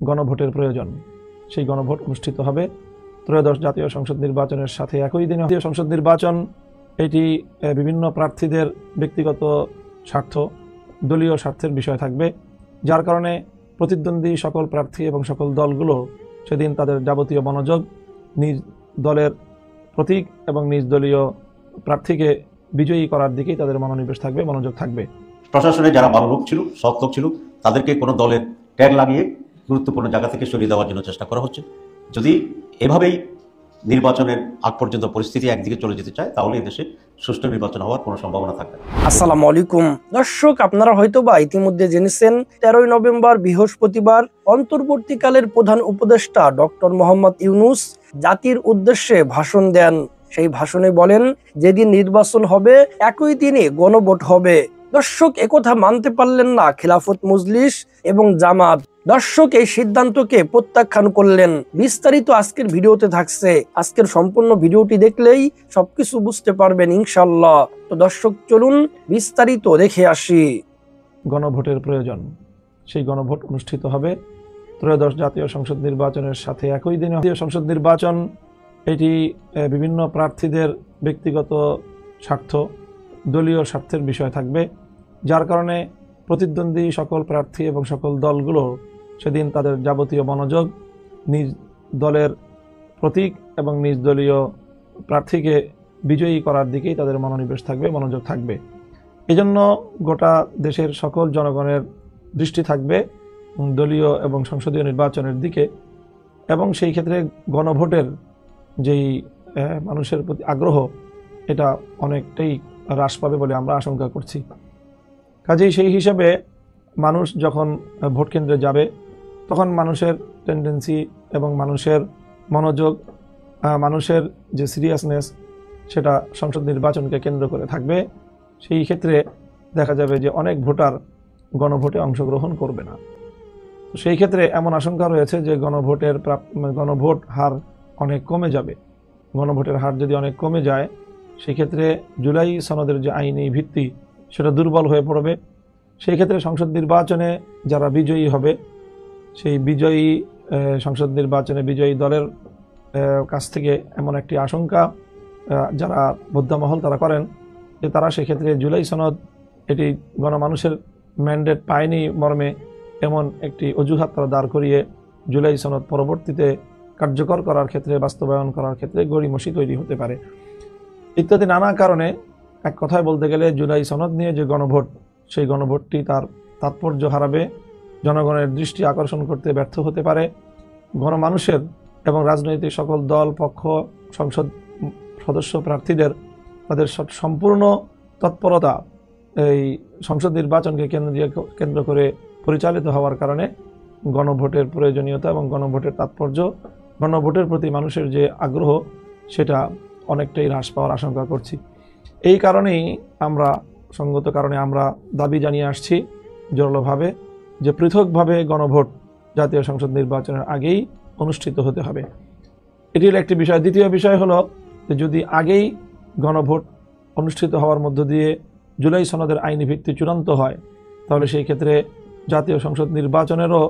গণভোটের প্রয়োজন। সেই গণভোট অনুষ্ঠিত হবে ত্রয়োদশ জাতীয় সংসদ নির্বাচনের সাথে একই দিনে। জাতীয় সংসদ নির্বাচন এটি বিভিন্ন প্রার্থীদের ব্যক্তিগত স্বার্থ, দলীয় স্বার্থের বিষয় থাকবে, যার কারণে প্রতিদ্বন্দ্বী সকল প্রার্থী এবং সকল দলগুলো সেদিন তাদের যাবতীয় মনোযোগ নিজ দলের প্রতীক এবং নিজ দলীয় প্রার্থীকে বিজয়ী করার দিকেই তাদের মনোনিবেশ থাকবে, মনোযোগ থাকবে। প্রশাসনে যারা ভালো লোক ছিল, সৎ লোক ছিল, তাদেরকে কোনো দলের ট্যাগ লাগিয়ে গুরুত্বপূর্ণ জায়গা থেকে সরিয়ে দেওয়ার জন্য চেষ্টা করা হচ্ছে। যদি এভাবেই নির্বাচনের আগ পর্যন্ত পরিস্থিতি একদিকে চলে যেতে চায়, তাহলে এই দেশে সুষ্ঠু নির্বাচন হওয়ার কোনো সম্ভাবনা থাকবে না। আসসালামু আলাইকুম দর্শক, আপনারা হয়তোবা ইতিমধ্যে জেনেছেন 13ই নভেম্বর বৃহস্পতিবার অন্তর্বর্তীকালের প্রধান উপদেষ্টা ডক্টর মোহাম্মদ ইউনূস জাতির উদ্দেশ্যে ভাষণ দেন। সেই ভাষণে বলেন, যেদিন নির্বাচন হবে একই দিনে গণভোট হবে। দর্শক, একথা মানতে পারলেন না খিলাফত মজলিস এবং জামাত। দর্শক এই সিদ্ধান্তকে প্রত্যাখ্যান করলেন। বিস্তারিত আজকের ভিডিওতে থাকছে। আজকের সম্পূর্ণ ভিডিওটি দেখলেই সবকিছু বুঝতে পারবেন ইনশাআল্লাহ। তো দর্শক, চলুন বিস্তারিত দেখে আসি। গণভোটের প্রয়োজন। সেই গণভোট অনুষ্ঠিত হবে ত্রয়োদশ জাতীয় সংসদ নির্বাচনের সাথে একই দিনে। জাতীয় সংসদ নির্বাচন এটি বিভিন্ন প্রার্থীদের ব্যক্তিগত স্বার্থ, দলীয় স্বার্থের বিষয় থাকবে, যার কারণে প্রতিদ্বন্দ্বী সকল প্রার্থী এবং সকল দলগুলো সেদিন তাদের যাবতীয় মনোযোগ নিজ দলের প্রতীক এবং নিজ দলীয় প্রার্থীকে বিজয়ী করার দিকেই তাদের মনোনিবেশ থাকবে, মনোযোগ থাকবে। এজন্য গোটা দেশের সকল জনগণের দৃষ্টি থাকবে দলীয় এবং সংসদীয় নির্বাচনের দিকে, এবং সেই ক্ষেত্রে গণভোটের যেই মানুষের প্রতি আগ্রহ, এটা অনেকটাই হ্রাস পাবে বলে আমরা আশঙ্কা করছি। কাজেই সেই হিসাবে মানুষ যখন ভোট কেন্দ্রে যাবে, তখন মানুষের টেন্ডেন্সি এবং মানুষের মনোযোগ, মানুষের যে সিরিয়াসনেস, সেটা সংসদ নির্বাচনকে কেন্দ্র করে থাকবে। সেই ক্ষেত্রে দেখা যাবে যে অনেক ভোটার গণভোটে অংশগ্রহণ করবে না। সেই ক্ষেত্রে এমন আশঙ্কা রয়েছে যে গণভোট হার অনেক কমে যাবে। গণভোটের হার যদি অনেক কমে যায়, সেক্ষেত্রে জুলাই সনদের যে আইনি ভিত্তি, সেটা দুর্বল হয়ে পড়বে। সেই ক্ষেত্রে সংসদ নির্বাচনে যারা বিজয়ী হবে, সেই বিজয়ী সংসদ নির্বাচনে বিজয়ী দলের কাছ থেকে এমন একটি আশঙ্কা যারা বোদ্ধামহল তারা করেন, যে তারা সেক্ষেত্রে জুলাই সনদ এটি গণমানুষের ম্যান্ডেট পায়নি মর্মে এমন একটি অজুহাত তারা দাঁড় করিয়ে জুলাই সনদ পরবর্তীতে কার্যকর করার ক্ষেত্রে, বাস্তবায়ন করার ক্ষেত্রে গড়িমসি তৈরি হতে পারে ইত্যাদি নানা কারণে। এক কথায় বলতে গেলে জুলাই সনদ নিয়ে যে গণভোট, সেই গণভোটটি তার তাৎপর্য হারাবে, জনগণের দৃষ্টি আকর্ষণ করতে ব্যর্থ হতে পারে। গণমানুষের এবং রাজনৈতিক সকল দল, পক্ষ, সংসদ সদস্য প্রার্থীদের তাদের সম্পূর্ণ তৎপরতা এই সংসদ নির্বাচনকে কেন্দ্র করে পরিচালিত হওয়ার কারণে গণভোটের প্রয়োজনীয়তা এবং গণভোটের তাৎপর্য, গণভোটের প্রতি মানুষের যে আগ্রহ, সেটা অনেকটাই হ্রাস পাওয়ার আশঙ্কা করছি। এই কারণেই সঙ্গত কারণে আমরা দাবি জানিয়ে আসছি জোরালোভাবে যে পৃথকভাবে গণভোট জাতীয় সংসদ নির্বাচনের আগেই অনুষ্ঠিত হতে হবে। এটি হলো একটি বিষয়। দ্বিতীয় বিষয় হলো যে যদি আগেই গণভোট অনুষ্ঠিত হওয়ার মধ্য দিয়ে জুলাই সনদের আইনি ভিত্তি চূড়ান্ত হয়, তাহলে সেই ক্ষেত্রে জাতীয় সংসদ নির্বাচনেরও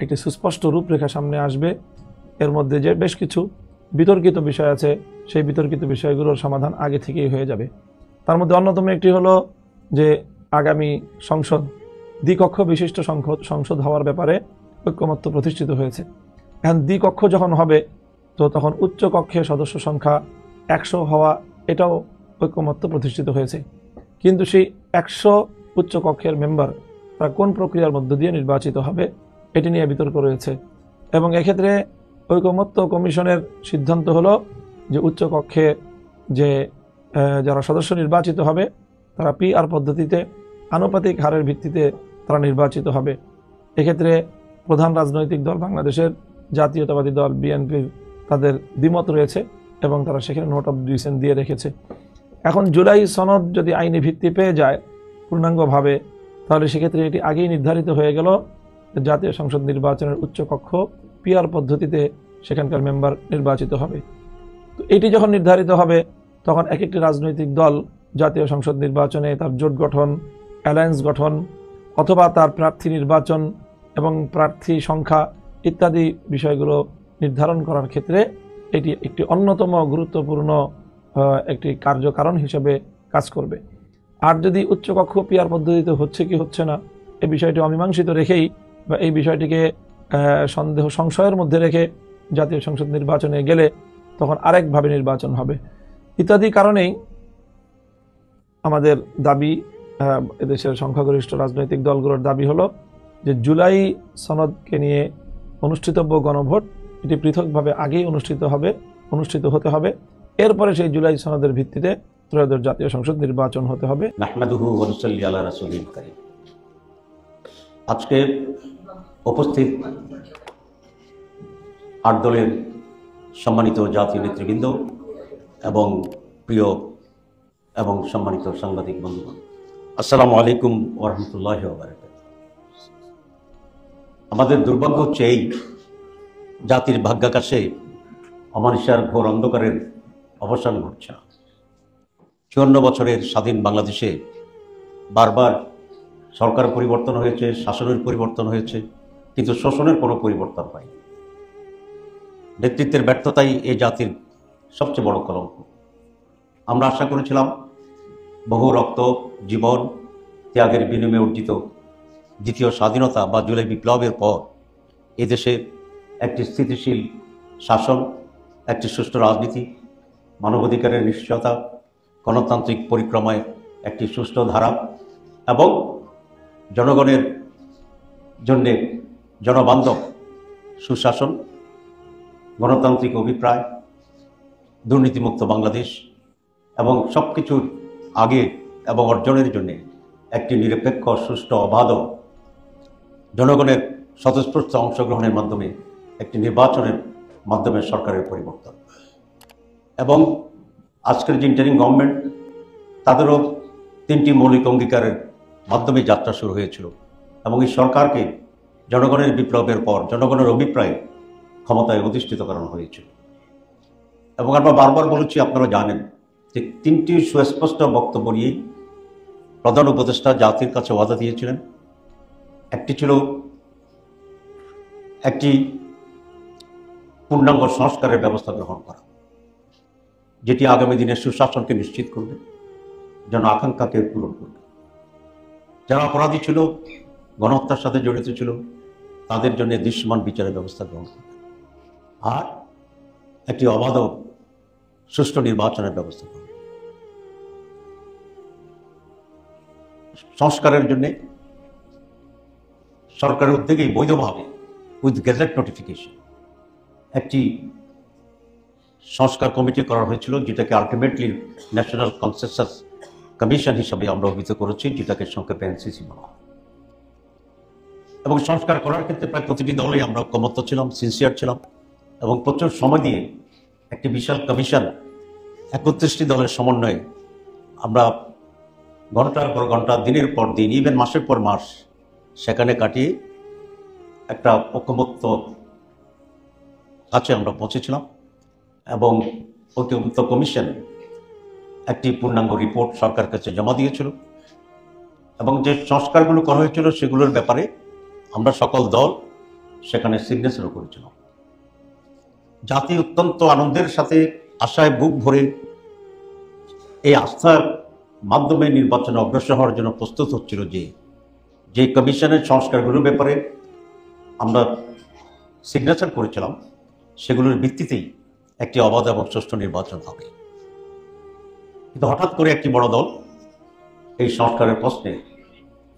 একটি সুস্পষ্ট রূপরেখা সামনে আসবে। এর মধ্যে যে বেশ কিছু বিতর্কিত বিষয় আছে, সেই বিতর্কিত বিষয়গুলোর সমাধান আগে থেকেই হয়ে যাবে। তার মধ্যে অন্যতম একটি হলো যে আগামী সংসদ দ্বিকক্ষ বিশিষ্ট সংসদ হওয়ার ব্যাপারে ঐক্যমত্য প্রতিষ্ঠিত হয়েছে। এখন দ্বিকক্ষ যখন হবে, তো তখন উচ্চ কক্ষে সদস্য সংখ্যা 100 হওয়া, এটাও ঐক্যমত্য প্রতিষ্ঠিত হয়েছে। কিন্তু সেই 100 উচ্চ কক্ষের মেম্বার তারা কোন প্রক্রিয়ার মধ্য দিয়ে নির্বাচিত হবে, এটি নিয়ে বিতর্ক রয়েছে। এবং এক্ষেত্রে ঐকমত্য কমিশনের সিদ্ধান্ত হলো যে উচ্চ কক্ষে যারা সদস্য নির্বাচিত হবে, তারা PR পদ্ধতিতে আনুপাতিক হারের ভিত্তিতে তারা নির্বাচিত হবে। এক্ষেত্রে প্রধান রাজনৈতিক দল বাংলাদেশের জাতীয়তাবাদী দল BNP তাদের দ্বিমত রয়েছে এবং তারা সেখানে নোট অফ ডিসেন্ট দিয়ে রেখেছে। এখন জুলাই সনদ যদি আইনি ভিত্তি পেয়ে যায় পূর্ণাঙ্গভাবে, তাহলে সেক্ষেত্রে এটি আগেই নির্ধারিত হয়ে গেল জাতীয় সংসদ নির্বাচনের উচ্চকক্ষ PR পদ্ধতিতে সেখানকার মেম্বার নির্বাচিত হবে। তো এটি যখন নির্ধারিত হবে, তখন এক একটি রাজনৈতিক দল জাতীয় সংসদ নির্বাচনে তার জোট গঠন, অ্যালায়েন্স গঠন, অথবা তার প্রার্থী নির্বাচন এবং প্রার্থী সংখ্যা ইত্যাদি বিষয়গুলো নির্ধারণ করার ক্ষেত্রে এটি একটি অন্যতম গুরুত্বপূর্ণ একটি কার্যকারণ হিসেবে কাজ করবে। আর যদি উচ্চকক্ষ পিআর পদ্ধতিতে হচ্ছে কি হচ্ছে না এই বিষয়টি অমীমাংসিত রেখেই বা এই বিষয়টিকে সন্দেহ সংশয়ের মধ্যে রেখে জাতীয় সংসদ নির্বাচনে গেলে তখন আরেকভাবে নির্বাচন হবে ইত্যাদি কারণেই আমাদের দাবি, এদেশের সংখ্যাগরিষ্ঠ রাজনৈতিক দলগুলোর দাবি হলো যে জুলাই সনদকে নিয়ে অনুষ্ঠিতব্য গণভোট এটি পৃথকভাবে আগেই অনুষ্ঠিত হতে হবে। এরপরে সেই জুলাই সনদের ভিত্তিতে ত্রয়োদশ জাতীয় সংসদ নির্বাচন হতে হবে। নাহমাদুহু ওয়া নুসাল্লি আলা রাসূলিল কারীম। আজকে উপস্থিত 8 দলের সম্মানিত জাতীয় নেতৃবৃন্দ এবং প্রিয় এবং সম্মানিত সাংবাদিক বন্ধুগণ, আসসালামু আলাইকুম ওয়া রাহমাতুল্লাহি ওয়া বারাকাতুহু। আমাদের দুর্ভাগ্য হচ্ছে এই জাতির ভাগ্যাকাশে অমানিসার ঘোর অন্ধকারের অবসান ঘটছে না। 54 বছরের স্বাধীন বাংলাদেশে বারবার সরকার পরিবর্তন হয়েছে, শাসনের পরিবর্তন হয়েছে, কিন্তু শোষণের কোনো পরিবর্তন হয়নি। নেতৃত্বের ব্যর্থতাই এই জাতির সবচেয়ে বড় কলঙ্ক। আমরা আশা করেছিলাম বহু রক্ত, জীবন, ত্যাগের বিনিময়ে অর্জিত দ্বিতীয় স্বাধীনতা বা জুলাই বিপ্লবের পর এদেশে একটি স্থিতিশীল শাসন, একটি সুষ্ঠু রাজনীতি, মানবাধিকারের নিশ্চয়তা, গণতান্ত্রিক পরিক্রমায় একটি সুষ্ঠু ধারা এবং জনগণের জন্যে জনবান্ধব সুশাসন, গণতান্ত্রিক অভিপ্রায়, দুর্নীতিমুক্ত বাংলাদেশ এবং সব কিছুর আগে এবং অর্জনের জন্যে একটি নিরপেক্ষ, সুষ্ঠু, অবাধ জনগণের স্বতঃস্ফূর্ত অংশগ্রহণের মাধ্যমে একটি নির্বাচনের মাধ্যমে সরকারের পরিবর্তন। এবং আজকের যে ইন্টারিম গভর্নমেন্ট, তাদেরও 3টি মৌলিক অঙ্গীকারের মাধ্যমে যাত্রা শুরু হয়েছিল এবং এই সরকারকে জনগণের বিপ্লবের পর জনগণের অভিপ্রায়ে ক্ষমতায় অধিষ্ঠিত করানো হয়েছিল। এবং আমরা বারবার বলেছি, আপনারা জানেন যে 3টি সুস্পষ্ট বক্তব্য নিয়ে প্রধান উপদেষ্টা জাতির কাছে ওয়াদা দিয়েছিলেন। একটি ছিল একটি পূর্ণাঙ্গ সংস্কারের ব্যবস্থা গ্রহণ করা, যেটি আগামী দিনের সুশাসনকে নিশ্চিত করবে, জন আকাঙ্ক্ষাকে পূরণ করবে। যারা অপরাধী ছিল, গণহত্যার সাথে জড়িত ছিল, তাদের জন্য দৃশ্যমান বিচারের ব্যবস্থা গ্রহণ করবে, আর একটি অবাধ সুষ্ঠু নির্বাচনের ব্যবস্থা করবে। সংস্কারের জন্য সরকারের উদ্যোগেই বৈধভাবে উইথ গেজেট নোটিফিকেশন একটি সংস্কার কমিটি করা হয়েছিল, যেটাকে আলটিমেটলি ন্যাশনাল কনসেনসাস কমিশন হিসাবে আমরা অভিহিত করেছি, যেটাকে সংক্ষেপে এনসিসি বলা হয়। এবং সংস্কার করার ক্ষেত্রে প্রায় প্রতিটি দলেই আমরা ঐকমত্য ছিলাম, সিনসিয়ার ছিলাম এবং প্রচুর সময় দিয়ে একটি বিশাল কমিশন 31টি দলের সমন্বয়ে আমরা ঘন্টার পর ঘন্টা, দিনের পর দিন, ইভেন মাসের পর মাস সেখানে কাটিয়ে একটা ঐকমত্য কাছে আমরা পৌঁছেছিলাম। এবং ঐকমত্য কমিশন একটি পূর্ণাঙ্গ রিপোর্ট সরকার কাছে জমা দিয়েছিল এবং যে সংস্কারগুলো করা হয়েছিল সেগুলোর ব্যাপারে আমরা সকল দল সেখানে সিগনেচারও করেছিলাম। জাতি অত্যন্ত আনন্দের সাথে, আশায় বুক ভরে এই আস্থার মাধ্যমে নির্বাচনে অগ্রসর হওয়ার জন্য প্রস্তুত হচ্ছিল যে কমিশনের সংস্কারগুলোর ব্যাপারে আমরা সিগনেচার করেছিলাম, সেগুলোর ভিত্তিতেই একটি অবাধ এবং সুষ্ঠু নির্বাচন হবে। কিন্তু হঠাৎ করে একটি বড় দল এই সংস্কারের প্রশ্নে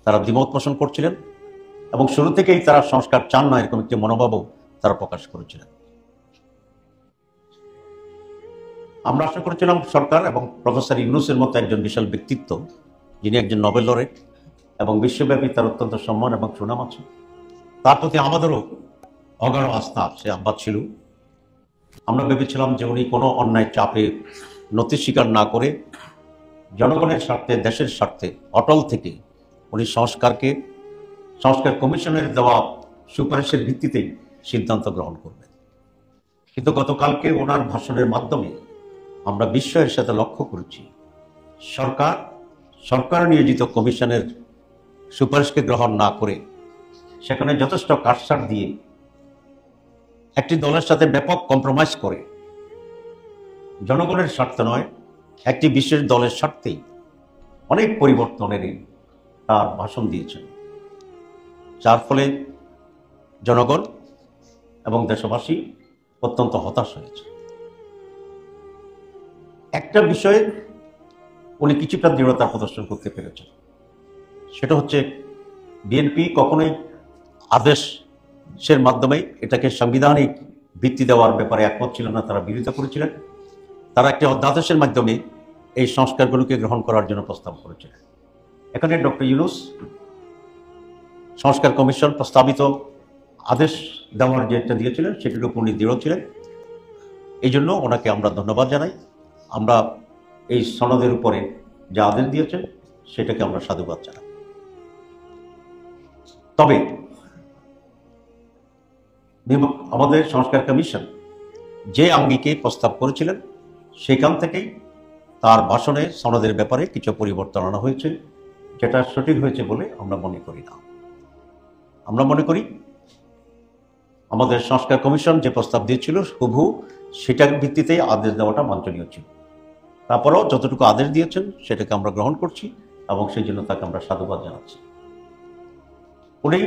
তারা দ্বিমত পোষণ করছিলেন এবং শুরু থেকেই তারা সংস্কার চান না, এরকম একটি মনোভাবও তারা প্রকাশ করেছিলেন। আমরা আশা করেছিলাম সরকার এবং প্রফেসর ইউনূসের মতো একজন বিশাল ব্যক্তিত্ব, যিনি একজন নোবেল লরেট এবং বিশ্বব্যাপী তার অত্যন্ত সম্মান এবং সুনাম আছে, তার প্রতি আমাদেরও অগাঢ় আস্থা আছে, আহ্বান ছিল। আমরা ভেবেছিলাম যে উনি কোনো অন্যায় চাপে নতি স্বীকার না করে জনগণের স্বার্থে, দেশের স্বার্থে অটল থেকে উনি সংস্কার কমিশনের দেওয়া সুপারিশের ভিত্তিতেই সিদ্ধান্ত গ্রহণ করবেন। কিন্তু গতকালকে ওনার ভাষণের মাধ্যমে আমরা বিস্ময়ের সাথে লক্ষ্য করেছি সরকার নিয়োজিত কমিশনের সুপারিশকে গ্রহণ না করে সেখানে যথেষ্ট কাটছাঁট দিয়ে একটি দলের সাথে ব্যাপক কম্প্রোমাইজ করে জনগণের স্বার্থ নয়, একটি বিশেষ দলের স্বার্থেই অনেক পরিবর্তনের তার ভাষণ দিয়েছেন, যার ফলে জনগণ এবং দেশবাসী অত্যন্ত হতাশ হয়েছে। একটা বিষয়ে উনি কিছুটা দৃঢ়তা প্রদর্শন করতে পেরেছেন, সেটা হচ্ছে বিএনপি কখনোই আদেশের মাধ্যমে এটাকে সাংবিধানিক ভিত্তি দেওয়ার ব্যাপারে একমত ছিল না, তারা বিরোধিতা করেছিলেন। তারা একটি অধ্যাদেশের মাধ্যমে এই সংস্কারগুলোকে গ্রহণ করার জন্য প্রস্তাব করেছিলেন। এখানে ডক্টর ইউনূস সংস্কার কমিশন প্রস্তাবিত আদেশ দেওয়ার যেটা দিয়েছিলেন সেটির উপর উনি দৃঢ় ছিলেন। এই জন্য ওনাকে আমরা ধন্যবাদ জানাই। আমরা এই সনদের উপরে যে আদেশ দিয়েছেন সেটাকে আমরা সাধুবাদ জানাই। তবে আমাদের সংস্কার কমিশন যে আঙ্গিকে প্রস্তাব করেছিলেন সেখান থেকেই তার ভাষণে সনদের ব্যাপারে কিছু পরিবর্তন আনা হয়েছে, যেটা সঠিক হয়েছে বলে আমরা মনে করি না। আমরা মনে করি আমাদের সংস্কার কমিশন যে প্রস্তাব দিয়েছিল হুবহু সেটার ভিত্তিতে আদেশ দেওয়াটা বাঞ্ছনীয় ছিল। তারপরেও যতটুকু আদেশ দিয়েছেন সেটাকে আমরা গ্রহণ করছি এবং সেই জন্য তাকে আমরা সাধুবাদ জানাচ্ছি। উনি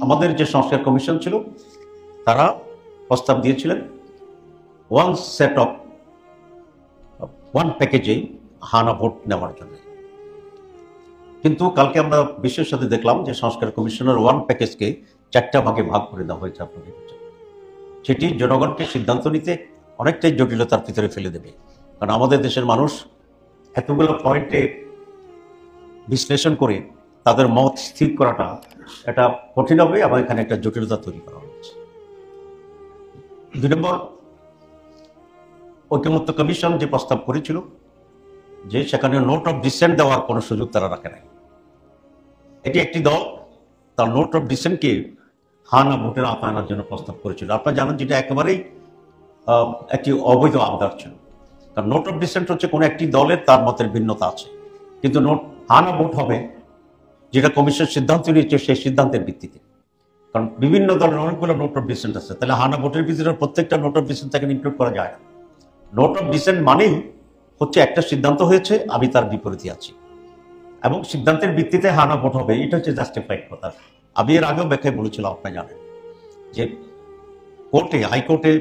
আমাদের যে সংস্কার কমিশন ছিল তারা প্রস্তাব দিয়েছিলেন ওয়ান প্যাকেজে হানা ভোট নেওয়ার জন্য, কিন্তু কালকে আমরা বিশ্বের সাথে দেখলাম যে সংস্কার কমিশনের ওয়ান প্যাকেজকে 4টা ভাগে ভাগ করে দেওয়া হয়েছে। আপনি দেখেছেন সেটি জনগণকে সিদ্ধান্ত নিতে অনেকটাই জটিলতার ভিতরে ফেলে দেবে, কারণ আমাদের দেশের মানুষ এতগুলো পয়েন্টে বিশ্লেষণ করে তাদের মত স্থির করাটা এটা কঠিন হবে এবং এখানে একটা জটিলতা তৈরি করা হচ্ছে। 2 নম্বর, ঐকমত্য কমিশন যে প্রস্তাব করেছিল যে সেখানে নোট অফ ডিসেন্ট দেওয়ার কোনো সুযোগ তারা রাখে নাই। এটি একটি দল তার নোট অফ ডিসেন্টকে হানা ভোটের আওতায় আনার জন্য প্রস্তাব করেছিল। আপনারা জানেন যেটা একেবারেই একটি অবৈধ আবদার ছিল, কারণ নোট অফ ডিসেন্ট হচ্ছে কোনো একটি দলের তার মতের ভিন্নতা আছে, কিন্তু হানা ভোট হবে যেটা কমিশন সিদ্ধান্ত নিয়েছে সেই সিদ্ধান্তের ভিত্তিতে। কারণ বিভিন্ন দলের অনেকগুলো নোট অফ ডিসেন্ট আছে, তাহলে হানা ভোটের ভিতরে প্রত্যেকটা নোট অফ ডিসেন্ট তাকে ইনক্লুড করা যায় না। নোট অফ ডিসেন্ট মানেই হচ্ছে একটা সিদ্ধান্ত হয়েছে, আমি তার বিপরীতে আছি এবং সিদ্ধান্তের ভিত্তিতে হানা ভোট হবে, এটা হচ্ছে জাস্টিফাইড কথা। আমি এর আগেও ব্যাখ্যায় বলেছিলাম, আপনারা জানেন যে কোর্টে, হাইকোর্টে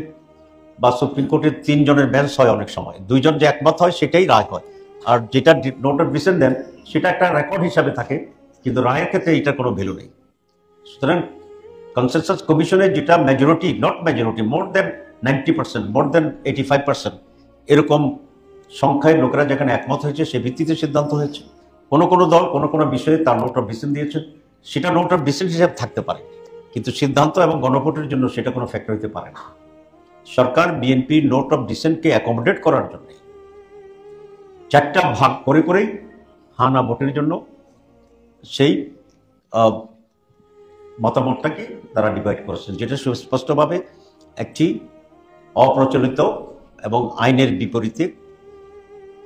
বা সুপ্রিম কোর্টের 3 জনের বেঞ্চ হয়, অনেক সময় 2 জন যে একমত হয় সেটাই রায় হয়, আর যেটা নোট অফ ডিসেন্ট দেন সেটা একটা রেকর্ড হিসাবে থাকে, কিন্তু রায়ের ক্ষেত্রে এটার কোনো ভ্যালু নেই। সুতরাং কনসেনসাস কমিশনের যেটা মেজরিটি, নট মেজরিটি, মোর দেন 90%, মোর দেন 85% এরকম সংখ্যায় লোকেরা যেখানে একমত হয়েছে সে ভিত্তিতে সিদ্ধান্ত হয়েছে। কোনো কোনো দল কোনো কোনো বিষয়ে তার নোট অফ ডিসেন্ট দিয়েছে, সেটা নোট অফ ডিসেন্ট হিসেবে থাকতে পারে, কিন্তু সিদ্ধান্ত এবং গণভোটের জন্য সেটা কোনো ফ্যাক্টর হতে পারে না। সরকার বিএনপি নোট অফ ডিসেন্টকে অ্যাকোমোডেট করার জন্য 4টা ভাগ করে করেই হানা ভোটের জন্য সেই মতামতটাকে তারা ডিভাইড করেছেন, যেটা সুস্পষ্টভাবে একটি অপ্রচলিত এবং আইনের বিপরীতে,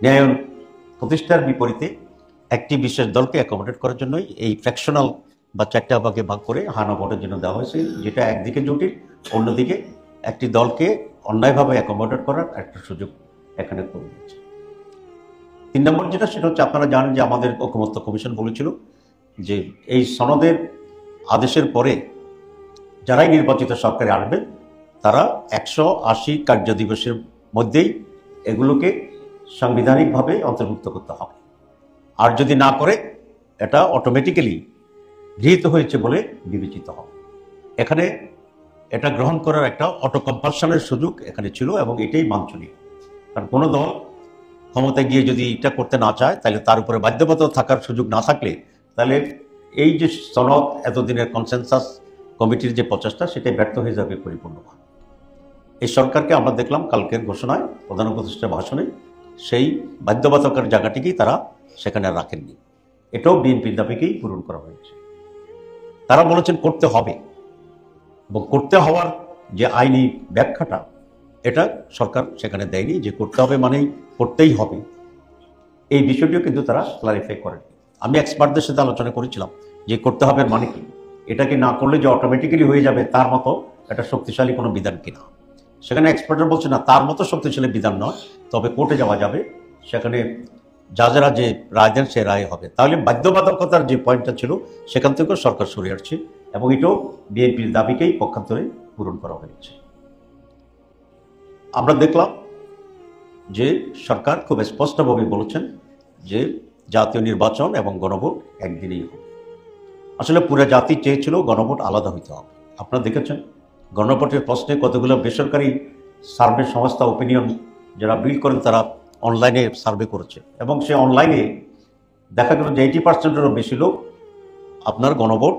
ন্যায় প্রতিষ্ঠার বিপরীতে একটি বিশেষ দলকে অ্যাকোমোডেট করার জন্যই এই ফ্র্যাকশনাল বা 4টা ভাগে ভাগ করে হানা ভোটের জন্য দেওয়া হয়েছে, যেটা একদিকে জটিল, অন্যদিকে একটি দলকে অন্যায়ভাবে অ্যাকোমোডেট করার একটা সুযোগ এখানে করে দিয়েছে। 3 নম্বর যেটা, সেটা হচ্ছে আপনারা জানেন যে আমাদের ঐকমত্য কমিশন বলেছিল যে এই সনদের আদেশের পরে যারাই নির্বাচিত সরকারে আসবে তারা 180 কার্য দিবসের মধ্যেই এগুলোকে সাংবিধানিকভাবে অন্তর্ভুক্ত করতে হবে, আর যদি না করে এটা অটোমেটিক্যালি গৃহীত হয়েছে বলে বিবেচিত হবে। এখানে এটা গ্রহণ করার একটা অটো কম্পালশনের সুযোগ এখানে ছিল এবং এটাই বাঞ্ছনীয়, কারণ কোনো দল ক্ষমতায় গিয়ে যদি এটা করতে না চায় তাহলে তার উপরে বাধ্যবাধকতা থাকার সুযোগ না থাকলে তাহলে এই যে সনদ এতদিনের কনসেনসাস কমিটির যে প্রচেষ্টা সেটাই ব্যর্থ হয়ে যাবে পরিপূর্ণভাবে। এই সরকারকে আমরা দেখলাম কালকের ঘোষণায়, প্রধান উপদেষ্টার ভাষণে সেই বাধ্যবাধকতার জায়গাটিকেই তারা সেখানে রাখেননি, এটাও বিএনপির দাবিকেই পূরণ করা হয়েছে। তারা বলেছেন করতে হবে, এবং করতে হওয়ার যে আইনি ব্যাখ্যাটা এটা সরকার সেখানে দেয়নি, যে করতে হবে মানেই করতেই হবে, এই বিষয়টিও কিন্তু তারা ক্লারিফাই করেন। আমি এক্সপার্টদের সাথে আলোচনা করেছিলাম যে করতে হবে মানে কি, এটাকে না করলে যে অটোমেটিক্যালি হয়ে যাবে তার মতো এটা শক্তিশালী কোনো বিধান কিনা। সেখানে এক্সপার্টরা বলছে না, তার মতো শক্তিশালী বিধান নয়, তবে কোর্টে যাওয়া যাবে, সেখানে জাজেরা যে রায় দেন সে রায় হবে। তাহলে বাধ্যবাধকতার যে পয়েন্টটা ছিল সেখান থেকেও সরকার সরে আসছে এবং এটাও বিএনপির দাবিকেই পক্ষান্তরে পূরণ করা হয়েছে। আমরা দেখলাম যে সরকার খুব স্পষ্টভাবে বলেছেন যে জাতীয় নির্বাচন এবং গণভোট একদিনেই হবে। আসলে পুরো জাতি চেয়েছিল গণভোট আলাদা হইতে হবে। আপনারা দেখেছেন গণভোটের প্রশ্নে কতগুলো বেসরকারি সার্ভে সংস্থা, ওপিনিয়ন যারা বিল করেন তারা অনলাইনে সার্ভে করেছে এবং সে অনলাইনে দেখা গেল যে 80%-এরও বেশি লোক আপনার গণভোট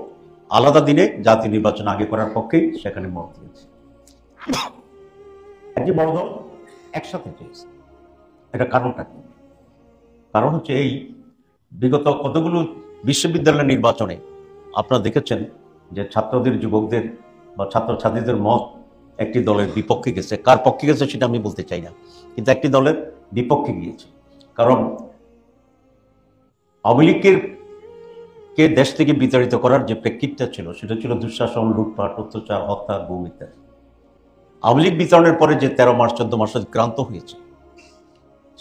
আলাদা দিনে জাতীয় নির্বাচন আগে করার পক্ষেই সেখানে মত দিয়েছে। একটি বড় দল একসাথে চেয়েছে। এটা কারণটা কি? কারণ হচ্ছে এই বিগত কতগুলো বিশ্ববিদ্যালয় নির্বাচনে আপনারা দেখেছেন যে ছাত্রদের, যুবকদের বা ছাত্রছাত্রীদের মত একটি দলের বিপক্ষে গেছে। কার পক্ষে গেছে সেটা আমি বলতে চাই না, কিন্তু একটি দলের বিপক্ষে গিয়েছে। কারণ আওয়ামী লীগকে দেশ থেকে বিতাড়িত করার যে প্রেক্ষিতটা ছিল সেটা ছিল দুঃশাসন, লুটপাট, অত্যাচার, হত্যা, গুম ইত্যাদি। আওয়ামী লীগ বিতরণের পরে যে 13 মাস 14 মাস ক্রান্ত হয়েছে,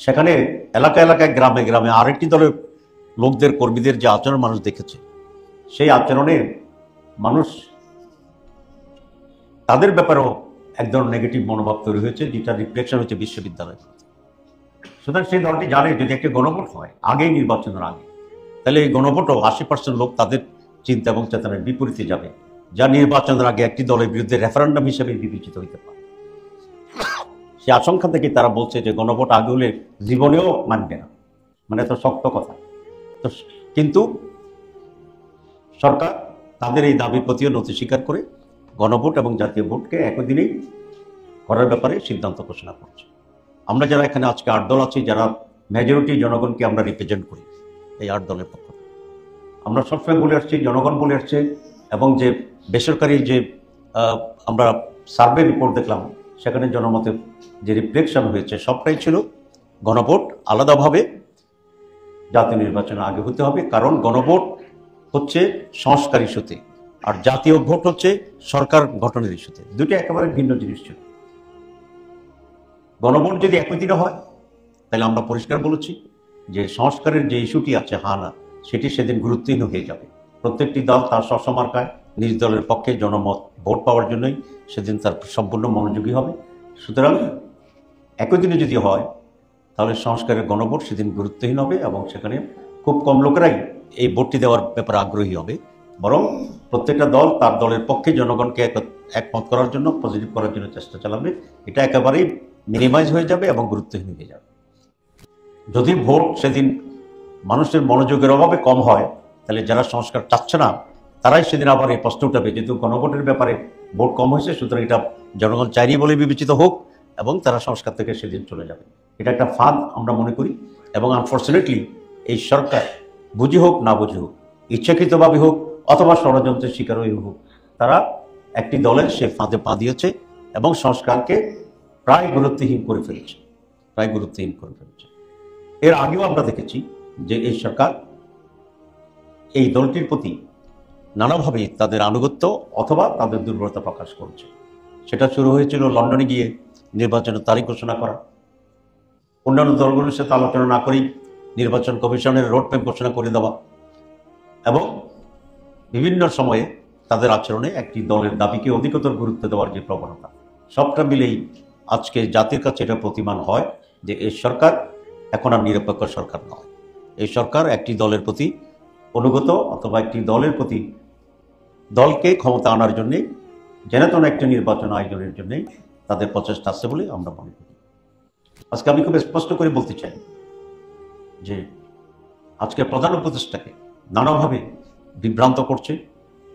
সেখানে এলাকা এলাকায়, গ্রামে গ্রামে আরেকটি দলের লোকদের, কর্মীদের যে আচরণ মানুষ দেখেছে, সেই আচরণে মানুষ তাদের ব্যাপারেও এক ধরনের নেগেটিভ মনোভাব তৈরি হয়েছে, যেটা রিফ্লেকশন হচ্ছে বিশ্ববিদ্যালয়। সুতরাং সেই দলটি জানে যদি একটা গণভোট হয় আগেই, নির্বাচনের আগে, তাহলে এই গণভোটও 80% লোক তাদের চিন্তা এবং চেতনার বিপরীতে যাবে, যা নির্বাচনের আগে একটি দলের বিরুদ্ধে রেফারেন্ডাম হিসেবে বিবেচিত হইতে পারে। সে আশঙ্কা থেকে তারা বলছে যে গণভোট আগে হলে জীবনেও মানবে না, মানে তো শক্ত কথা। তো কিন্তু সরকার তাদের এই দাবির প্রতিও নথি স্বীকার করে গণভোট এবং জাতীয় ভোটকে একই দিনেই করার ব্যাপারে সিদ্ধান্ত ঘোষণা করছে। আমরা যারা এখানে আজকে 8 দল আছি, যারা মেজরিটি জনগণকে আমরা রিপ্রেজেন্ট করি, এই 8 দলের পক্ষ আমরা সবসময় বলে আসছি, জনগণ বলে আসছে, এবং যে বেসরকারি যে আমরা সার্ভে রিপোর্ট দেখলাম সেখানে জনমতের যে রিফ্লেকশন হয়েছে সবটাই ছিল গণভোট আলাদাভাবে জাতীয় নির্বাচনের আগে হতে হবে। কারণ গণভোট হচ্ছে সংস্কার ইস্যুতে, আর জাতীয় ভোট হচ্ছে সরকার গঠনের ইস্যুতে, দুটো একেবারে ভিন্ন জিনিস ছিল। গণভোট যদি একই দিনে হয় তাহলে আমরা পরিষ্কার বলেছি যে সংস্কারের যে ইস্যুটি আছে, হানা, সেটি সেদিন গুরুত্বহীন হয়ে যাবে। প্রত্যেকটি দল তার স্বসমার্কায় নিজ দলের পক্ষে জনমত ভোট পাওয়ার জন্যই সেদিন তার সম্পূর্ণ মনোযোগী হবে। সুতরাং একই দিনে যদি হয় তাহলে সংস্কারের গণভোট সেদিন গুরুত্বহীন হবে এবং সেখানে খুব কম লোকেরাই এই ভোটটি দেওয়ার ব্যাপারে আগ্রহী হবে, বরং প্রত্যেকটা দল তার দলের পক্ষে জনগণকে একমত করার জন্য, পজিটিভ করার জন্য চেষ্টা চালাবে। এটা একেবারেই মিনিমাইজ হয়ে যাবে এবং গুরুত্বহীন হয়ে যাবে। যদি ভোট সেদিন মানুষের মনোযোগের অভাবে কম হয় তাহলে যারা সংস্কার চাচ্ছে না তারাই সেদিন আবার এই প্রশ্ন উঠাবে, যেহেতু গণভোটের ব্যাপারে ভোট কম হয়েছে, সুতরাং এটা জনগণ চাইনি বলে বিবেচিত হোক, এবং তারা সংস্কার থেকে সেদিন চলে যাবে। এটা একটা ফাঁদ আমরা মনে করি, এবং আনফর্চুনেটলি এই সরকার বুঝি হোক না বুঝি হোক, ইচ্ছাকৃতভাবে হোক অথবা ষড়যন্ত্রের শিকার হয়ে হোক, তারা একটি দলের সে ফাঁদে পা দিয়েছে এবং সংস্কারকে প্রায় গুরুত্বহীন করে ফেলেছে, এর আগেও আমরা দেখেছি যে এই সরকার এই দলটির প্রতি নানাভাবে তাদের আনুগত্য অথবা তাদের দুর্বলতা প্রকাশ করছে। সেটা শুরু হয়েছিল লন্ডনে গিয়ে নির্বাচনের তারিখ ঘোষণা করা, অন্যান্য দলগুলোর সাথে আলোচনা না করেই নির্বাচন কমিশনের রোডম্যাপ ঘোষণা করে দেওয়া, এবং বিভিন্ন সময়ে তাদের আচরণে একটি দলের দাবিকে অধিকতর গুরুত্ব দেওয়ার যে প্রবণতা, সবটা মিলেই আজকে জাতির কাছে এটা প্রতিমান হয় যে এই সরকার এখন আর নিরপেক্ষ সরকার নয়। এই সরকার একটি দলের প্রতি অনুগত অথবা একটি দলের প্রতি, দলকে ক্ষমতা আনার জন্যে, জেনাতন একটি নির্বাচন আয়োজনের জন্যই তাদের প্রচেষ্টা আছে বলে আমরা মনে করি। আজকে আমি খুব স্পষ্ট করে বলতে চাই যে আজকে প্রধান উপদেষ্টাকে নানাভাবে বিভ্রান্ত করছে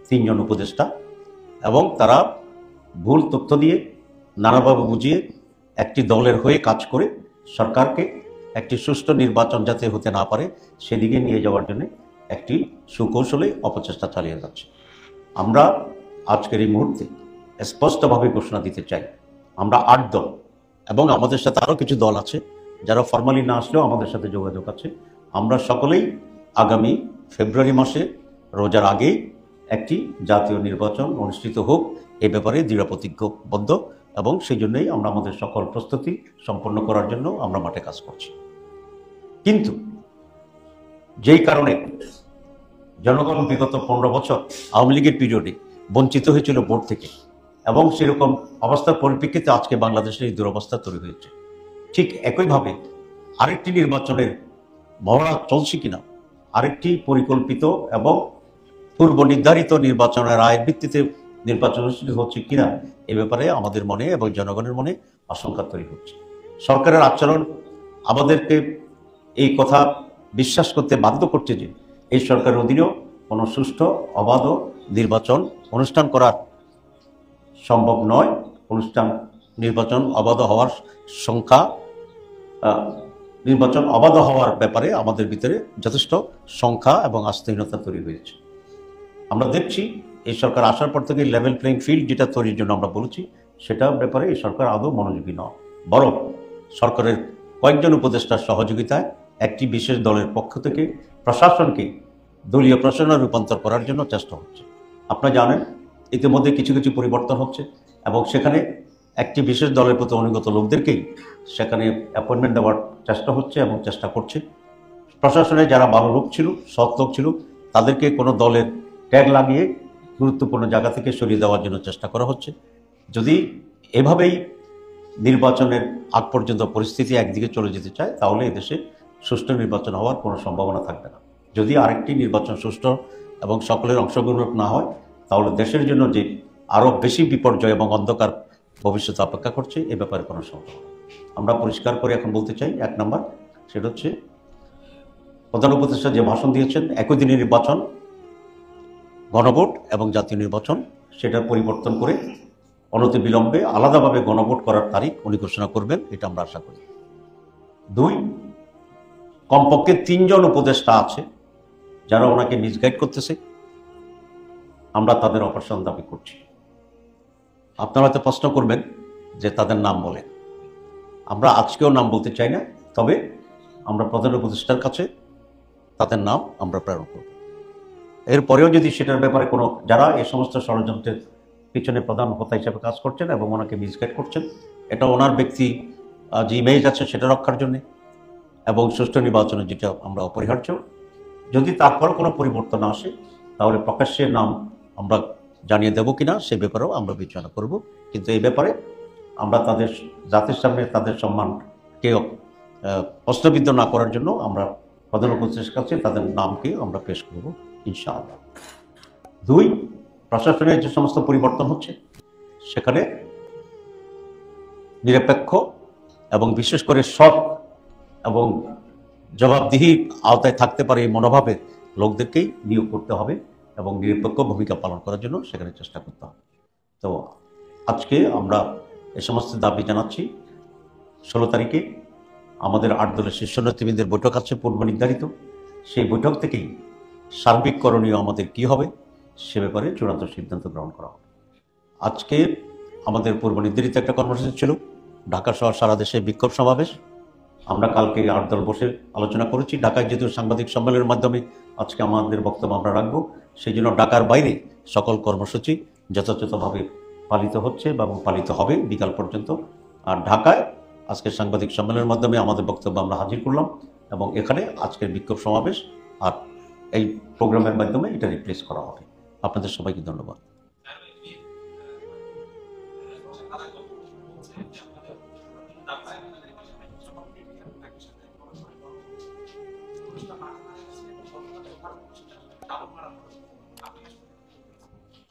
3 জন উপদেষ্টা, এবং তারা ভুল তথ্য দিয়ে নানাভাবে বুঝিয়ে একটি দলের হয়ে কাজ করে সরকারকে একটি সুষ্ঠু নির্বাচন যাতে হতে না পারে সেদিকে নিয়ে যাওয়ার জন্য একটি সুকৌশলে অপচেষ্টা চালিয়ে যাচ্ছে। আমরা আজকের এই মুহূর্তে স্পষ্টভাবে ঘোষণা দিতে চাই, আমরা 8 দল এবং আমাদের সাথে আরও কিছু দল আছে যারা ফর্মালি না আসলেও আমাদের সাথে যোগাযোগ আছে, আমরা সকলেই আগামী ফেব্রুয়ারি মাসে রোজার আগেই একটি জাতীয় নির্বাচন অনুষ্ঠিত হোক এই ব্যাপারে দৃঢ় প্রতিজ্ঞবদ্ধ এবং সেই জন্যই আমরা আমাদের সকল প্রস্তুতি সম্পন্ন করার জন্য আমরা মাঠে কাজ করছি। কিন্তু যেই কারণে জনগণ বিগত 15 বছর আওয়ামী লীগের পিরিয়ডে বঞ্চিত হয়েছিল ভোট থেকে, এবং সেরকম অবস্থার পরিপ্রেক্ষিতে আজকে বাংলাদেশের এই দুরবস্থা তৈরি হয়েছে। ঠিক একইভাবে আরেকটি নির্বাচনের মহড়া চলছে কিনা, আরেকটি পরিকল্পিত এবং পূর্ব নির্ধারিত নির্বাচনের আয়ের ভিত্তিতে নির্বাচন অনুষ্ঠিত হচ্ছে কিনা, এ ব্যাপারে আমাদের মনে এবং জনগণের মনে আশঙ্কা তৈরি হচ্ছে। সরকারের আচরণ আমাদেরকে এই কথা বিশ্বাস করতে বাধ্য করছে যে এই সরকারের অধীনেও কোনো সুষ্ঠু অবাধ নির্বাচন অনুষ্ঠান করা সম্ভব নয়। নির্বাচন অবাধ হওয়ার নির্বাচন অবাধ হওয়ার ব্যাপারে আমাদের ভিতরে যথেষ্ট সংখ্যা এবং আস্থাহীনতা তৈরি হয়েছে। আমরা দেখছি এই সরকার আসার পর থেকে লেভেল প্লেইং ফিল্ড যেটা তৈরির জন্য আমরা বলছি, সেটার ব্যাপারে এই সরকার আদৌ মনোযোগী নয়, বরং সরকারের কয়েকজন উপদেষ্টার সহযোগিতায় একটি বিশেষ দলের পক্ষ থেকে প্রশাসনকে দলীয় প্রশাসনে রূপান্তর করার জন্য চেষ্টা হচ্ছে। আপনারা জানেন ইতিমধ্যে কিছু কিছু পরিবর্তন হচ্ছে এবং সেখানে একটি বিশেষ দলের প্রতি অনুগত লোকদেরকেই সেখানে অ্যাপয়েন্টমেন্ট দেওয়ার চেষ্টা হচ্ছে এবং চেষ্টা করছে। প্রশাসনে যারা ভালো লোক ছিল, সৎ লোক ছিল, তাদেরকে কোনো দলের ট্যাগ লাগিয়ে গুরুত্বপূর্ণ জায়গা থেকে সরিয়ে দেওয়ার জন্য চেষ্টা করা হচ্ছে। যদি এভাবেই নির্বাচনের আগ পর্যন্ত পরিস্থিতি একদিকে চলে যেতে চায়, তাহলে এদেশে সুষ্ঠু নির্বাচন হওয়ার কোনো সম্ভাবনা থাকবে না। যদি আরেকটি নির্বাচন সুষ্ঠু এবং সকলের অংশগ্রহণ না হয়, তাহলে দেশের জন্য যে আরও বেশি বিপর্যয় এবং অন্ধকার ভবিষ্যৎ অপেক্ষা করছে, এ ব্যাপারে কোনো সম্ভব। আমরা পরিষ্কার করে এখন বলতে চাই, 1 নম্বর সেটা হচ্ছে প্রধান উপদেষ্টা যে ভাষণ দিয়েছেন, একই দিনে নির্বাচন, গণভোট এবং জাতীয় নির্বাচন, সেটা পরিবর্তন করে অনতিবিলম্বে আলাদাভাবে গণভোট করার তারিখ উনি ঘোষণা করবেন, এটা আমরা আশা করি। 2, কমপক্ষে 3 জন উপদেষ্টা আছে যারা ওনাকে মিসগাইড করতেছে, আমরা তাদের অপসারণ দাবি করছি। আপনারা হয়তো প্রশ্ন করবেন যে তাদের নাম বলেন। আমরা আজকেও নাম বলতে চাই না, তবে আমরা প্রধান উপদেষ্টার কাছে তাদের নাম আমরা প্রেরণ করব। এরপরেও যদি সেটার ব্যাপারে কোনো যারা এই সমস্ত ষড়যন্ত্রের পিছনে প্রধান হোতা হিসেবে কাজ করছেন এবং ওনাকে মিসগাইড করছেন, এটা ওনার ব্যক্তি যে ইমেজ আছে সেটা রক্ষার জন্যে এবং সুষ্ঠু নির্বাচনে যেটা আমরা অপরিহার্য, যদি তারপরও কোনো পরিবর্তন আসে, তাহলে প্রকাশ্যে নাম আমরা জানিয়ে দেবো কিনা সে ব্যাপারেও আমরা বিবেচনা করব। কিন্তু এই ব্যাপারে আমরা তাদের জাতির সামনে তাদের সম্মানকে প্রশ্নবিদ্ধ না করার জন্য আমরা প্রধান উপদেষ্টার কাছে তাদের নামকে আমরা পেশ করব ইনশাআল্লাহ। 2, প্রশাসনের যে সমস্ত পরিবর্তন হচ্ছে সেখানে নিরপেক্ষ এবং বিশেষ করে সৎ এবং জবাবদিহি আওতায় থাকতে পারে এই মনোভাবের লোকদেরকেই নিয়োগ করতে হবে এবং নিরপেক্ষ ভূমিকা পালন করার জন্য সেখানে চেষ্টা করতে হবে। তো আজকে আমরা এ সমস্ত দাবি জানাচ্ছি। 16 তারিখে আমাদের 8 দলের শীর্ষ নেতৃবৃন্দের বৈঠক আছে পূর্ব নির্ধারিত। সেই বৈঠক থেকেই সার্বিক করণীয় আমাদের কি হবে সে ব্যাপারে চূড়ান্ত সিদ্ধান্ত গ্রহণ করা হবে। আজকে আমাদের পূর্ব নির্ধারিত একটা কর্মসূচি ছিল ঢাকা সহ সারা দেশে বিক্ষোভ সমাবেশ। আমরা কালকে 8 দল বসে আলোচনা করেছি। ঢাকায় যেহেতু সাংবাদিক সম্মেলনের মাধ্যমে আজকে আমাদের বক্তব্য আমরা রাখবো, সেই জন্য ঢাকার বাইরে সকল কর্মসূচি যথাযথভাবে পালিত হচ্ছে এবং পালিত হবে বিকাল পর্যন্ত। আর ঢাকায় আজকে সাংবাদিক সম্মেলনের মাধ্যমে আমাদের বক্তব্য আমরা হাজির করলাম এবং এখানে আজকের বিক্ষোভ সমাবেশ আর এই প্রোগ্রামের মাধ্যমে এটা রিপ্লেস করা হবে। আপনাদের সবাইকে ধন্যবাদ।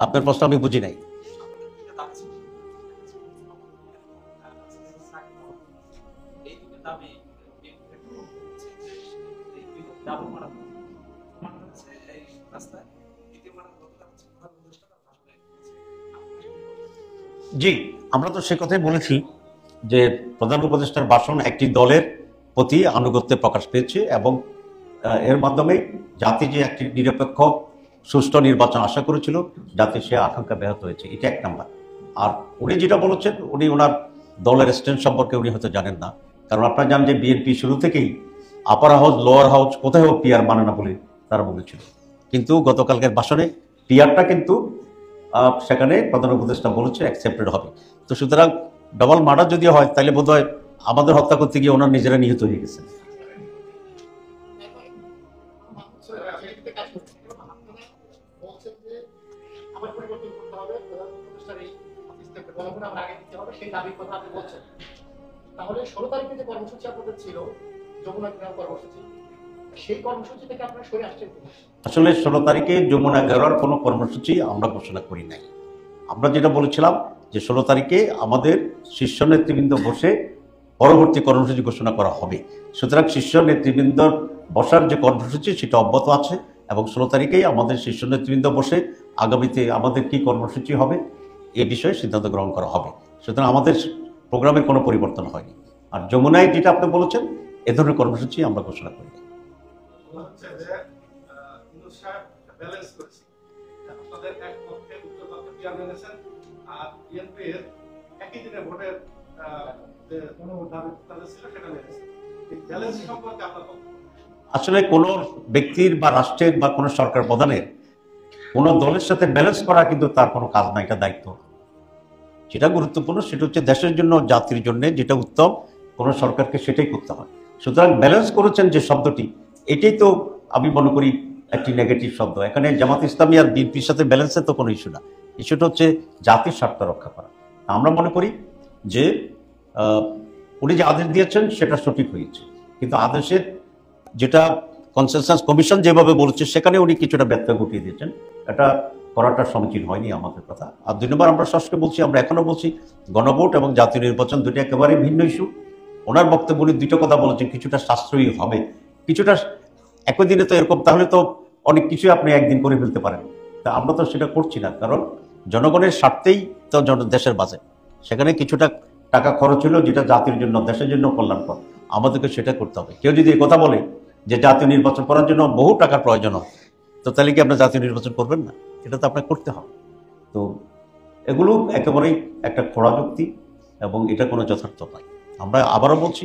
আপনার প্রশ্ন আমি বুঝি নাই। জি, আমরা তো সে কথাই বলেছি যে প্রধান উপদেষ্টার ভাষণ একটি দলের প্রতি আনুগত্যে প্রকাশ পেয়েছে এবং এর মাধ্যমে জাতি যে একটি নিরপেক্ষ সুষ্ঠু নির্বাচন আশা করেছিল, জাতি সে আকাঙ্ক্ষা ব্যাহত হয়েছে। এটা 1 নাম্বার। আর উনি যেটা বলেছেন, উনি ওনার দলের স্ট্যান্ড সম্পর্কে উনি হয়তো জানেন না, কারণ আপনারা জানেন যে বিএনপি শুরু থেকেই আপার হাউস লোয়ার হাউস কোথাও পিআর মানে না বলে তারা বলেছিল। কিন্তু গতকালকের ভাষণে পিআরটা কিন্তু সেখানে প্রধান উপদেষ্টা বলেছে অ্যাকসেপ্টেড হবে। তো সুতরাং ডাবল মার্ডার যদি হয় তাহলে বোধহয় আমাদের হত্যা করতে গিয়ে ওনার নিজেরা নিহত হয়ে গেছে। তাহলে 16 তারিখে যে কর্মসূচি আপনাদের ছিল যমুনা ঘেরাও কর্মসূচি, সেই কর্মসূচি থেকে আপনারা সরে আসছেন? আসলে 16 তারিখে যমুনা ঘেরাওর কোনো কর্মসূচি আমরা ঘোষণা করি নাই। আমরা যেটা বলেছিলাম যে 16 তারিখে আমাদের শীর্ষ নেতৃবৃন্দ বসে পরবর্তী কর্মসূচি ঘোষণা করা হবে। সুতরাং শীর্ষ নেতৃবৃন্দ বসার যে কর্মসূচি সেটা অব্যাহত আছে এবং 16 তারিখেই আমাদের শীর্ষ নেতৃবৃন্দ বসে আগামীতে আমাদের কি কর্মসূচি হবে এ বিষয়ে সিদ্ধান্ত গ্রহণ করা হবে। সুতরাং আমাদের প্রোগ্রামে কোনো পরিবর্তন হয়নি। আর যমুনায় যেটা আপনি বলেছেন এ ধরনের কর্মসূচি আমরা ঘোষণা করি। আসলে কোনো ব্যক্তির বা রাষ্ট্রের বা কোনো সরকার প্রধানের কোনো দলের সাথে ব্যালেন্স করা কিন্তু তার কোনো কাজ না, এটা দায়িত্ব। যেটা গুরুত্বপূর্ণ সেটা হচ্ছে দেশের জন্য, জাতির জন্য যেটা উত্তম কোনো সরকারকে সেটাই করতে হয়। সুতরাং ব্যালেন্স করেছেন যে শব্দটি, এটাই তো আমি মনে করি একটি নেগেটিভ শব্দ। এখানে জামাত ইসলামী আর বিএনপির সাথে ব্যালেন্সের তো কোনো ইস্যু না, ইস্যুটা হচ্ছে জাতির স্বার্থ রক্ষা করা। আমরা মনে করি যে উনি যে আদেশ দিয়েছেন সেটা সঠিক হয়েছে, কিন্তু আদেশের যেটা কনসেনসাস কমিশন যেভাবে বলছে সেখানে উনি কিছুটা ব্যত্যয় ঘটিয়ে দিয়েছেন, এটা করাটা সমীচীন হয়নি আমাদের কথা। আর 2 নম্বর আমরা স্পষ্ট বলছি, আমরা এখনো বলছি গণভোট এবং জাতীয় নির্বাচন দুটি একেবারে ভিন্ন ইস্যু। ওনার বক্তব্য উনি 2টা কথা বলেছেন, কিছুটা সাশ্রয়ী হবে, কিছুটা একই দিনে তো এরকম, তাহলে তো অনেক কিছুই আপনি একদিন করে ফেলতে পারেন। তা আমরা তো সেটা করছি না, কারণ জনগণের স্বার্থেই তো দেশের বাজেট, সেখানে কিছুটা টাকা খরচ হলো যেটা জাতির জন্য, দেশের জন্য কল্যাণকর, আমাদেরকে সেটা করতে হবে। কেউ যদি কথা বলে যে জাতীয় নির্বাচন করার জন্য বহু টাকার প্রয়োজন হয়, তো তাহলে কি আপনার জাতীয় নির্বাচন করবেন না? এটা তো আপনাকে করতে হবে। তো এগুলো একেবারেই একটা খোঁড়া যুক্তি এবং এটা কোনো যথার্থ নয়। আমরা আবারও বলছি,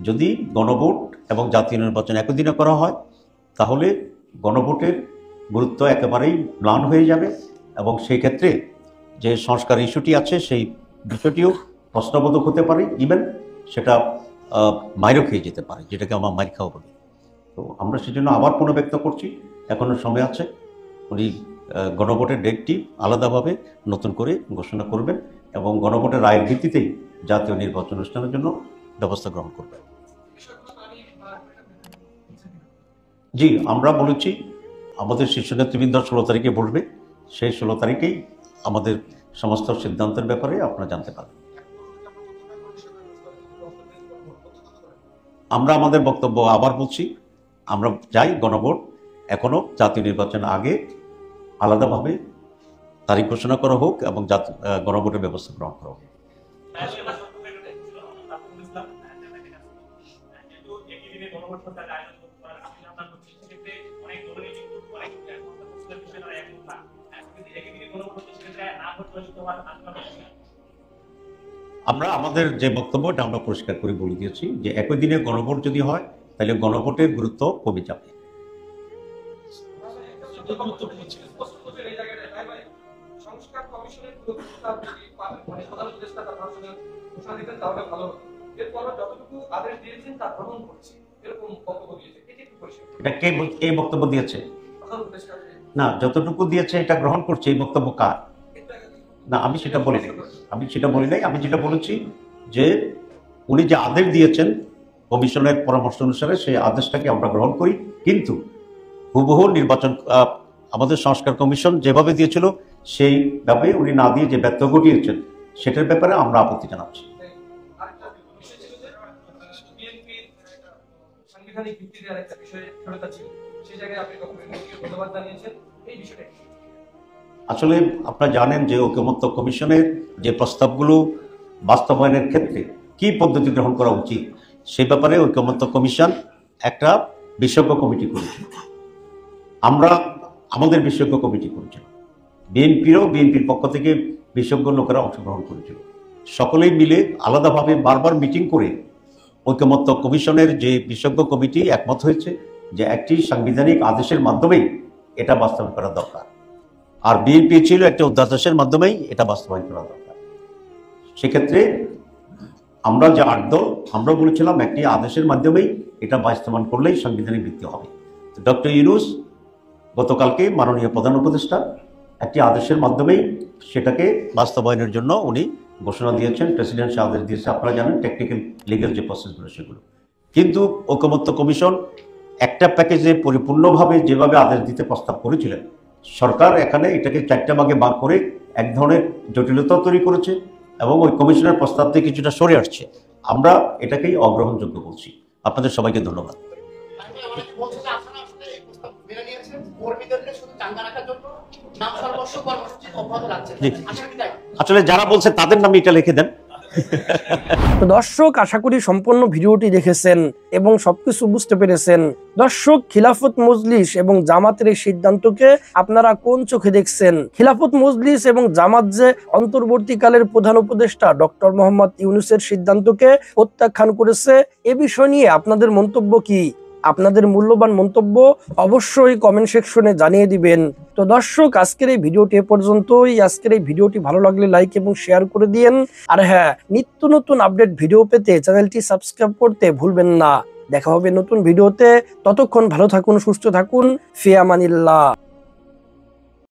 যদি গণভোট এবং জাতীয় নির্বাচন একই দিনে করা হয় তাহলে গণভোটের গুরুত্ব একেবারেই ম্লান হয়ে যাবে এবং সেই ক্ষেত্রে যে সংস্কার ইস্যুটি আছে সেই বিষয়টিও প্রশ্নবোধক হতে পারে, ইভেন সেটা মাইরও খেয়ে যেতে পারে, যেটাকে আমরা মাইর খাওয়া বলি। তো আমরা সেজন্য আবার পুনর্ব্যক্ত করছি, এখনো সময় আছে, উনি গণভোটের ডেটটি আলাদাভাবে নতুন করে ঘোষণা করবেন এবং গণভোটের রায়ের ভিত্তিতেই জাতীয় নির্বাচন অনুষ্ঠানের জন্য ব্যবস্থা গ্রহণ করবেন। জি, আমরা বলেছি আমাদের শীর্ষ নেতৃবৃন্দ 16 তারিখে বসবে, সেই 16 তারিখেই আমাদের সমস্ত সিদ্ধান্তের ব্যাপারে আপনারা জানতে পারবেন। আমরা আমাদের বক্তব্য আবার বলছি, আমরা চাই গণভোট এখনো জাতীয় নির্বাচন আগে আলাদাভাবে তারিখ ঘোষণা করা হোক এবং গণভোটের ব্যবস্থা গ্রহণ করা হোক। আমরা আমাদের যে বক্তব্যটা আমরা পরিষ্কার করে বলে দিয়েছি যে একই দিনে গণভোট যদি হয় তাহলে গণভোটের গুরুত্ব কমে যাবে। এটা কে বক্তব্য দিয়েছে? না, যতটুকু দিয়েছে এটা গ্রহণ করছে, এই বক্তব্য কার? না, আমি সেটা বলি নাই। আমি যেটা বলেছি যে উনি যে আদেশ দিয়েছেন কমিশনের পরামর্শ অনুসারে সেই আদেশটাকে আমরা গ্রহণ করি, কিন্তু হুবহু নির্বাচন আমাদের সংস্কার কমিশন যেভাবে দিয়েছিল সেইভাবে উনি না দিয়ে যে ব্যর্থ ঘটিয়েছেন সেটার ব্যাপারে আমরা আপত্তি জানাচ্ছি। আসলে আপনারা জানেন যে ঐকমত্য কমিশনের যে প্রস্তাবগুলো বাস্তবায়নের ক্ষেত্রে কি পদ্ধতি গ্রহণ করা উচিত সে ব্যাপারে ঐকমত্য কমিশন একটা বিশেষজ্ঞ কমিটি করেছিল। আমরা আমাদের বিশেষজ্ঞ কমিটি করেছিল, বিএনপির পক্ষ থেকে বিশেষজ্ঞ লোকেরা অংশগ্রহণ করেছিল। সকলেই মিলে আলাদাভাবে বারবার মিটিং করে ঐকমত্য কমিশনের যে বিশেষজ্ঞ কমিটি একমত হয়েছে যে একটি সাংবিধানিক আদেশের মাধ্যমেই এটা বাস্তবায়ন করা দরকার। আর বিএনপি ছিল একটা অধ্যাদেশের মাধ্যমেই এটা বাস্তবায়ন করা দরকার। সেক্ষেত্রে আমরা যে 8 দল আমরা বলেছিলাম একটি আদেশের মাধ্যমেই এটা বাস্তবায়ন করলেই সাংবিধানিক ভিত্তি হবে। ডক্টর ইউনূস গতকালকে মাননীয় প্রধান উপদেষ্টা একটি আদেশের মাধ্যমেই সেটাকে বাস্তবায়নের জন্য উনি ঘোষণা দিয়েছেন, প্রেসিডেন্ট আদেশ দিয়েছে। আপনারা জানেন টেকনিক্যাল লিগ্যাল যে প্রসেসগুলো সেগুলো, কিন্তু ঐকমত্য কমিশন একটা প্যাকেজে পরিপূর্ণভাবে যেভাবে আদেশ দিতে প্রস্তাব করেছিলেন, সরকার এখানে এটাকে 4টা ভাগে ভাগ করে এক ধরনের জটিলতা তৈরি করেছে এবং ওই কমিশনের প্রস্তাব থেকে কিছুটা সরে আসছে। আমরা এটাকেই অগ্রহণযোগ্য বলছি। আপনাদের সবাইকে ধন্যবাদ। আসলে যারা বলছে তাদের নামে এটা লিখে দেন। তো দর্শক, আশা করি সম্পূর্ণ ভিডিওটি দেখেছেন এবং সবকিছু বুঝতে পেরেছেন। দর্শক, খিলাফত মজলিস এবং জামাতের এই সিদ্ধান্তকে আপনারা কোন চোখে দেখছেন? খিলাফত মজলিস এবং জামাত যে অন্তর্বর্তীকালের প্রধান উপদেষ্টা ডক্টর মোহাম্মদ ইউনূসের সিদ্ধান্তকে প্রত্যাখ্যান করেছে, এ বিষয় নিয়ে আপনাদের মন্তব্য কি? আপনাদের মূল্যবান মন্তব্য অবশ্যই কমেন্ট সেকশনে জানিয়ে দিবেন। তো দর্শক, আজকের এই ভিডিওটি এ পর্যন্তই। আজকের এই ভিডিওটি ভালো লাগলে লাইক এবং শেয়ার করে দিন। আর হ্যাঁ, নিত্য নতুন আপডেট ভিডিও পেতে চ্যানেলটি সাবস্ক্রাইব করতে ভুলবেন না। দেখা হবে নতুন ভিডিওতে। ততক্ষণ ভালো থাকুন, সুস্থ থাকুন। ফি আমানিল্লাহ।